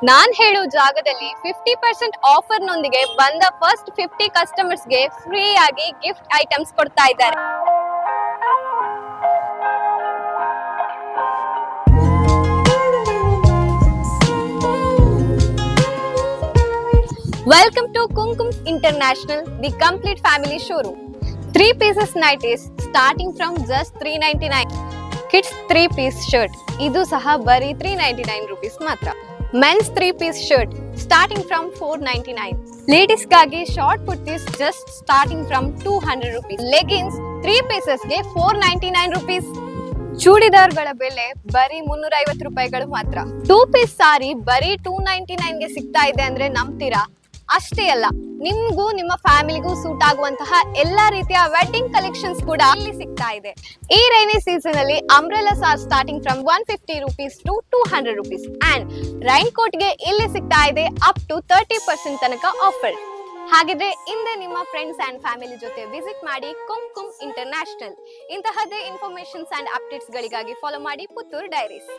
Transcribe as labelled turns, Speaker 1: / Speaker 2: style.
Speaker 1: ನಾನ್ ಹೇಳೋ ಜಾಗದಲ್ಲಿ 50% ಆಫರ್ ನೊಂದಿಗೆ ಬಂದ ಫಸ್ಟ್ 50 ಕಸ್ಟಮರ್ಸ್ಗೆ ಫ್ರೀ ಆಗಿ ಗಿಫ್ಟ್ ಐಟಮ್ಸ್ ಕೊಡ್ತಾ ಇದ್ದಾರೆ. Welcome to Kumkum's International, the complete family showroom. 3 pieces nighties starting from just 399. Kids 3-piece shirt. Idu saha bari 399 rupees matra. Men's 3-piece shirt starting from 499. Ladies gagi short kurtis just starting from 200 rupees. Leggings 3 pieces ge 499 rupees. ಚೂಡಿದಾರ್ಗಳ ಬೆಲೆ ಬರೀ 350 ರೂಪಾಯಿಗಳು ಮಾತ್ರ. 2-piece ಸಾರಿ ಬರೀ 299 ಗೆ ಸಿಗ್ತಾ ಇದೆ ಅಂದ್ರೆ ನಂಬ್ತೀರಾ? ಅಷ್ಟೇ ಅಲ್ಲ, ನಿಮ್ಗೂ ನಿಮ್ಮ ಫ್ಯಾಮಿಲಿಗೂ ಸೂಟ್ ಆಗುವಂತಹ ಎಲ್ಲಾ ರೀತಿಯ ವೆಡ್ಡಿಂಗ್ ಕಲೆಕ್ಷನ್ಸ್ ಕೂಡ ಇಲ್ಲಿ ಸಿಗ್ತಾ ಇದೆ. ಈ ರೈನಿ ಸೀಸನ್ ಅಲ್ಲಿ umbrellas are starting from 150 rupees to 200 rupees and raincoat ಗೆ ಇಲ್ಲಿ ಸಿಗ್ತಾ ಇದೆ ಅಪ್ ಟು 30% ತನಕ ಆಫರ್. ಹಾಗಿದ್ರೆ ಹಿಂದೆ ನಿಮ್ಮ ಫ್ರೆಂಡ್ಸ್ ಅಂಡ್ ಫ್ಯಾಮಿಲಿ ಜೊತೆ ವಿಸಿಟ್ ಮಾಡಿ ಕುಂಕುಮ್ ಇಂಟರ್ನ್ಯಾಷನಲ್. ಇಂತಹದೇ ಇನ್ಫಾರ್ಮೇಶನ್ಸ್ ಅಂಡ್ ಅಪ್ಡೇಟ್ಸ್ ಗಳಿಗಾಗಿ ಫಾಲೋ ಮಾಡಿ ಪುತ್ತೂರ್ ಡೈರೀಸ್.